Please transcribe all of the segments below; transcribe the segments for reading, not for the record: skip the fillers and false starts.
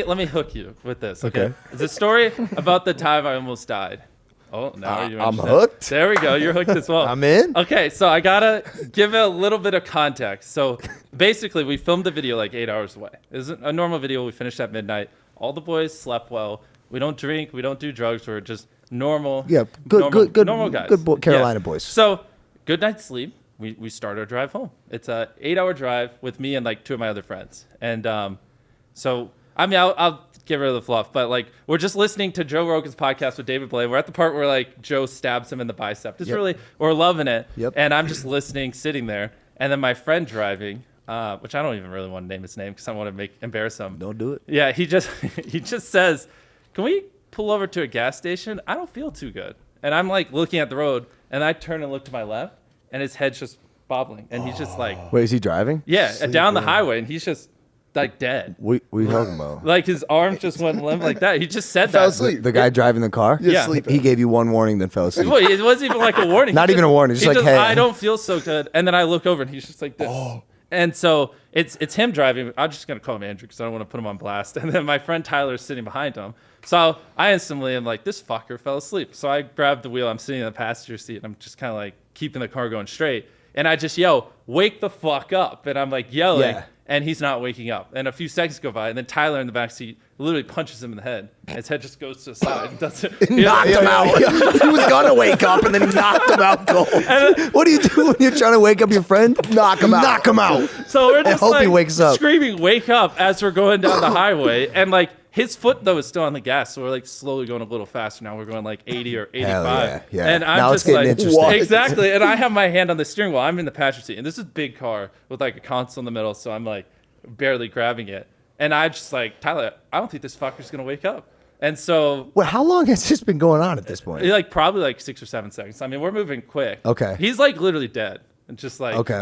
Let me hook you with this, okay? It's a story about the time I almost died. Oh, now I'm hooked. There we go. You're hooked as well. I'm in. Okay, so I gotta give it a little bit of context. So basically, we filmed the video like 8 hours away. It was a normal video. We finished at midnight. All the boys slept well. We don't drink. We don't do drugs. We're just normal. Yeah, good normal guys. Good Carolina boys. So good night's sleep. We start our drive home. It's a 8-hour drive with me and like 2 of my other friends. And so I mean, I'll get rid of the fluff, but like we're just listening to Joe Rogan's podcast with David Blaine. We're at the part where like Joe stabs him in the bicep. Just really, we're loving it. And I'm just listening, sitting there, and then my friend driving, which I don't even really want to name his name because I want to embarrass him. Don't do it. Yeah, he just says, "Can we pull over to a gas station? I don't feel too good." And I'm like looking at the road, and I turn and look to my left, and his head's just bobbling, and he's just like, "Wait, is he driving?" Yeah, down the highway, and he's just like dead. We talking about? Like his arms just went limp like that. He just said that. The guy driving the car? Yeah. He gave you one warning, then fell asleep. Well, it wasn't even like a warning. Not even a warning. Just like, hey. I don't feel so good. And then I look over and he's just like this. And so it's him driving. I'm just going to call him Andrew because I don't want to put him on blast. And then my friend Tyler is sitting behind him. So I instantly am like, this fucker fell asleep. So I grabbed the wheel. I'm sitting in the passenger seat. And I'm just kind of like keeping the car going straight. And I just yell, "Wake the fuck up." And I'm like yelling. Yeah. And he's not waking up. And a few seconds go by, and then Tyler in the back seat literally punches him in the head. And his head just goes to the side. And knocked him out. He was gonna wake up, and then he knocked him out cold. What do you do when you're trying to wake up your friend? Knock him out. Knock him out. So we're just he wakes up. Screaming, "Wake up," as we're going down the highway. And like his foot though is still on the gas, so we're like slowly going a little faster. Now we're going like 80 or 85. Yeah. And I'm now just it's like, interesting. exactly. And I have my hand on the steering wheel. I'm in the passenger seat, and this is a big car with like a console in the middle. So I'm like barely grabbing it. And I just like, Tyler, I don't think this fucker's gonna wake up. And so well, how long has this been going on at this point? Like probably like 6 or 7 seconds. I mean, we're moving quick. Okay. He's like literally dead. And just like okay.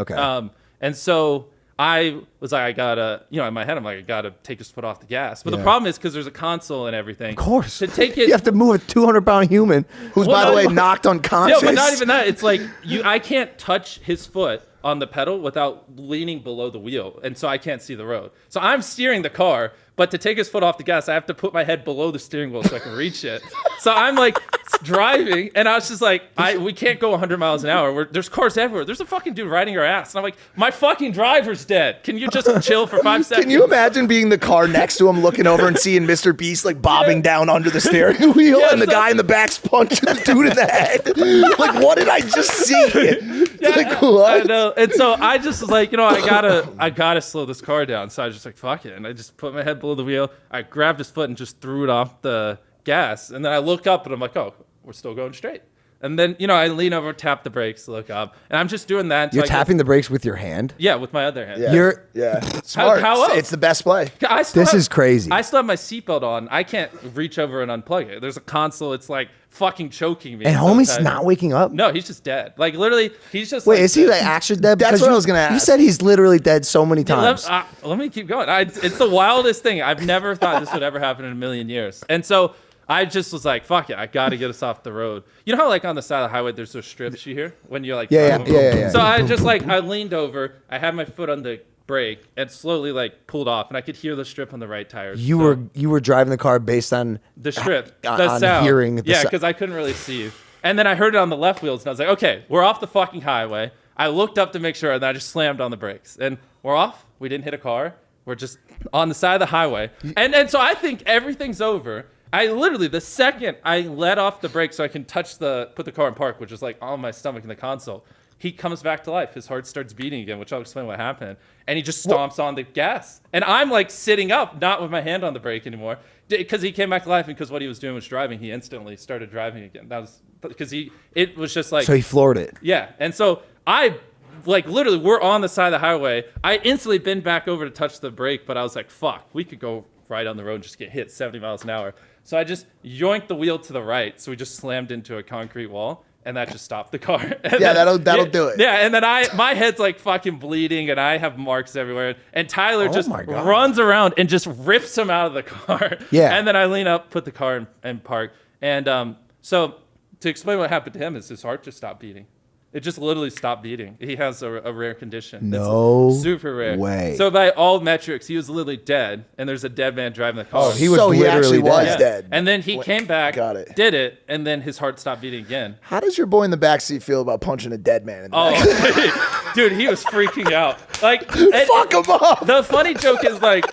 And so I was like, I gotta, in my head, I'm like, I gotta take his foot off the gas. But the problem is because there's a console and everything. Of course. To take it, you have to move a 200-pound human who's, by the way, knocked unconscious. No, but not even that. It's like I can't touch his foot on the pedal without leaning below the wheel, and so I can't see the road. So I'm steering the car, but to take his foot off the gas, I have to put my head below the steering wheel so I can reach it. So I'm like driving, and I was just like, we can't go 100 miles an hour. There's cars everywhere. There's a fucking dude riding our ass, and I'm like, my fucking driver's dead. Can you just chill for 5 seconds? Can you imagine being the car next to him, looking over and seeing Mrbeast like bobbing down under the steering wheel, and the guy in the back's punching the dude in the head? Like, what did I just see? Like, what? I know. And so I just was like, I gotta slow this car down. So I was just like, fuck it. And I just put my head below the wheel. I grabbed his foot and just threw it off the gas. And then I look up and I'm like, oh, we're still going straight. And then, I lean over, tap the brakes, look up. And I'm just doing that. You're tapping the brakes with your hand? Yeah, with my other hand. Yeah. Smart. How else? It's the best play. This is crazy. I still have my seatbelt on. I can't reach over and unplug it. There's a console. It's like fucking choking me. And homie's not waking up? No, he's just dead. Like literally, he's just Wait, is he like actually dead? That's what I was going to ask. You said he's literally dead so many times. Let me keep going. It's the wildest thing. I've never thought this would ever happen in a million years. And so I just was like, fuck it, I got to get us off the road. You know how like on the side of the highway, there's those strips you hear when you're like, yeah. So I just like, I leaned over, I had my foot on the brake and slowly like pulled off, and I could hear the strip on the right tire. You were driving the car based on the strip, on sound. Hearing yeah, because I couldn't really see you. And then I heard it on the left wheels, and I was like, okay, we're off the fucking highway. I looked up to make sure, and then I just slammed on the brakes. And we're off. We didn't hit a car. We're just on the side of the highway. And so I think everything's over. I literally, the second I let off the brake so I can put the car in park, which is like on my stomach in the console, he comes back to life. His heart starts beating again, which I'll explain what happened. And he just stomps on the gas. And I'm like sitting up, not with my hand on the brake anymore, because he came back to life, and because what he was doing was driving, he instantly started driving again. That was because it was just like. So he floored it. Yeah. And so I, like literally, we're on the side of the highway. I instantly bent back over to touch the brake, but I was like, fuck, we could go right on the road and just get hit 70 miles an hour. So I just yoinked the wheel to the right. So we just slammed into a concrete wall, and that just stopped the car. That'll do it. Yeah, and then my head's like fucking bleeding, and I have marks everywhere. And Tyler just runs around and just rips him out of the car. Yeah. And then I lean up, put the car in park. And so to explain what happened to him is his heart just stopped beating. It just literally stopped beating. He has a rare condition. No It's super rare. way. So by all metrics, he was literally dead, and there's a dead man driving the car. Oh, he was So he literally actually was dead. dead. And then he came back, got it. did it, and then his heart stopped beating again. How does your boy in the backseat feel about punching a dead man in the back? Oh, dude, he was freaking out. Like, Fuck him up. The funny joke is like,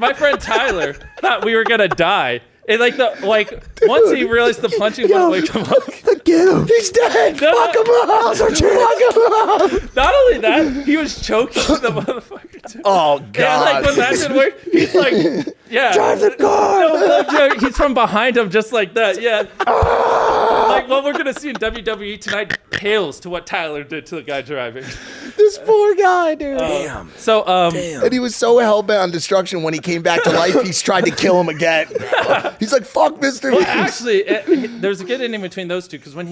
my friend Tyler thought we were gonna die. And once he realized the punching wouldn't wake him up. Get him. He's dead. Fuck him up. Fuck him up. Not only that, he was choking the motherfucker too. Oh, And God. like when that didn't work, he's like, yeah. Drive the car. No, he's from behind him just like that, yeah. Like what we're gonna see in WWE tonight pales to what Tyler did to the guy driving. This poor guy, dude. Damn. So And he was so hell-bent on destruction when he came back to life, he's tried to kill him again. He's like, fuck Mr. well, Beast. actually, there's a good ending between those two because when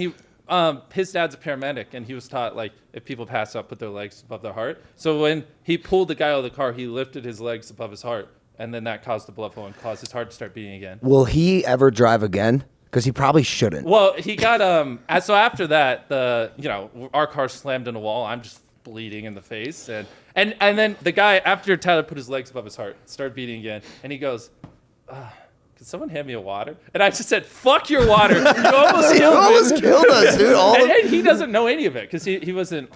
his dad's a paramedic and he was taught like if people pass out, put their legs above their heart. So when he pulled the guy out of the car, he lifted his legs above his heart, and then that caused the blood flow and caused his heart to start beating again. Will he ever drive again? Because he probably shouldn't. Well, he got so after that, our car slammed in a wall. I'm just bleeding in the face, and then the guy after Tyler put his legs above his heart, started beating again, and he goes, "Can someone hand me a water?" And I just said, "Fuck your water! You almost He killed me." almost killed us, dude. And he doesn't know any of it because he wasn't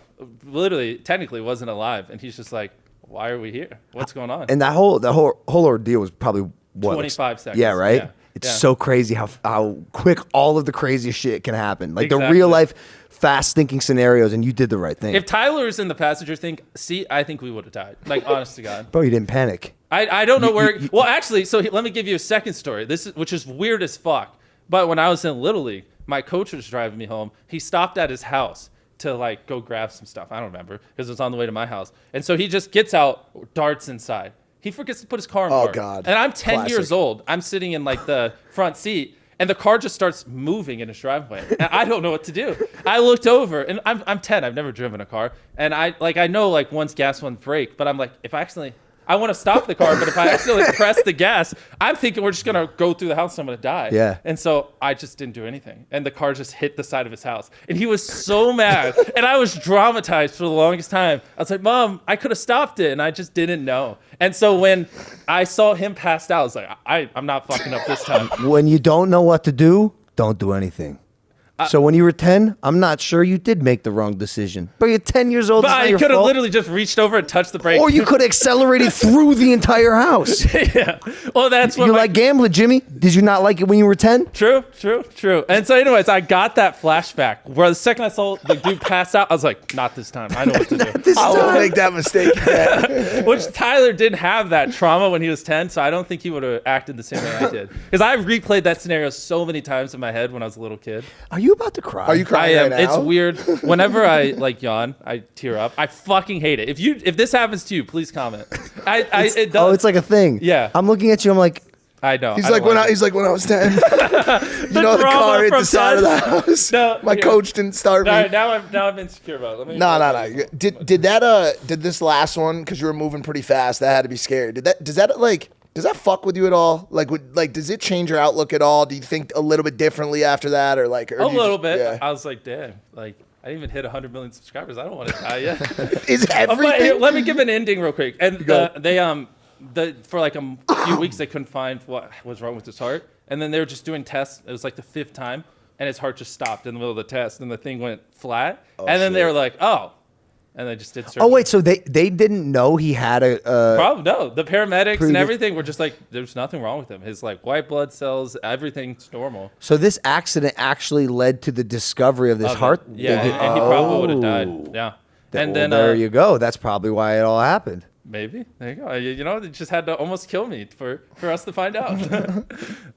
technically wasn't alive, and he's just like, "Why are we here? What's going on?" And that whole ordeal was probably what? 25 seconds. Yeah, right. Yeah. It's Yeah. so crazy how quick all of the craziest shit can happen. Like the Exactly. real life, fast thinking scenarios, and you did the right thing. If Tyler was in the passenger seat, I think we would have died. Like, honest to God. Bro, you didn't panic. I don't know where. Well, actually, let me give you a second story. Which is weird as fuck. But when I was in Little League, my coach was driving me home. He stopped at his house to like go grab some stuff. I don't remember because it was on the way to my house. And so he just gets out, darts inside. He forgets to put his car in park. God. And I'm 10 Classic. years old. I'm sitting in like the front seat. And the car just starts moving in his driveway. And I don't know what to do. I looked over, and I'm 10. I've never driven a car. And I know like one's gas, one's brake. But I'm like, I want to stop the car, but if I accidentally press the gas, I'm thinking we're just going to go through the house and I'm going to die. Yeah. And so I just didn't do anything. And the car just hit the side of his house. And he was so mad. And I was dramatized for the longest time. I was like, Mom, I could have stopped it. And I just didn't know. And so when I saw him passed out, I was like, I'm not fucking up this time. When you don't know what to do, don't do anything. So when you were 10, I'm not sure you did make the wrong decision. But you're 10 years old. But It's not I your could have fault. literally just reached over and touched the brake. Or you could have accelerated through the entire house. Yeah. Well, that's what You like gambling, Jimmy? Did you not like it when you were 10? True. And so anyways, I got that flashback where the second I saw the dude pass out, I was like, not this time. I know what to do. I won't make that mistake again. Which Tyler didn't have that trauma when he was 10, so I don't think he would have acted the same way I did. Because I've replayed that scenario so many times in my head when I was a little kid. Are you about to cry? Are you I crying am. right now? It's weird. Whenever I like yawn, I tear up. I fucking hate it. If this happens to you, please comment. It does. Oh, it's like a thing. Yeah. I'm looking at you. I'm like, I know. He's I like don't when like he's like when I was 10. The drama car hit from the side of the house. No, My here. coach didn't start it. me. All right, now I'm insecure about it. No. Did this last one, because you were moving pretty fast, that had to be scary. Does that fuck with you at all? Does it change your outlook at all? Do you think a little bit differently after that, or like A little bit. Yeah. I was like, damn, like I didn't even hit 100 million subscribers. I don't want to die yet. Is But here, everything? let me give an ending real quick. And go. for like a few weeks they couldn't find what was wrong with his heart, and then they were just doing tests. It was like the 5th time, and his heart just stopped in the middle of the test, and the thing went flat. And then they shit. were like, oh, and they just did surgery. oh wait, so they didn't know he had a. Probably no. The paramedics Pretty and good- everything were just like, there's nothing wrong with him. His like white blood cells, everything's normal. So this accident actually led to the discovery of this heart. Yeah, and he probably would have died. Yeah. And Well, then there you go. That's probably why it all happened. maybe there you go. They just had to almost kill me for us to find out.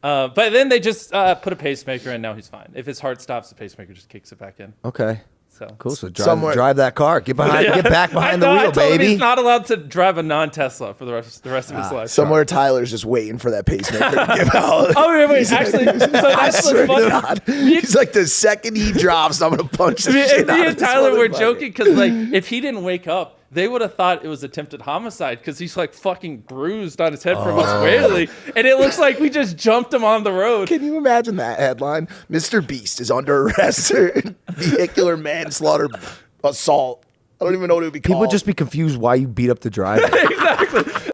But then they just put a pacemaker in. Now he's fine. If his heart stops, the pacemaker just kicks it back in. Okay. So Cool. So Somewhere- drive that car. Get behind. Yeah. Get back behind I the wheel, told him baby. he's not allowed to drive a non-Tesla for the rest of his life. Somewhere Tyler's just waiting for that pacemaker to give out. Oh wait. Actually, so I that's swear what's to funny. God. He's like, the second he drops, I'm gonna punch the shit Me out of and this Tyler were motherfucker. joking because like if he didn't wake up, they would have thought it was attempted homicide because he's like fucking bruised on his head from us wailing, and it looks like we just jumped him on the road. Can you imagine that headline? Mrbeast is under arrest for vehicular manslaughter assault. I don't even know what it would be called. People would just be confused why you beat up the driver. Exactly.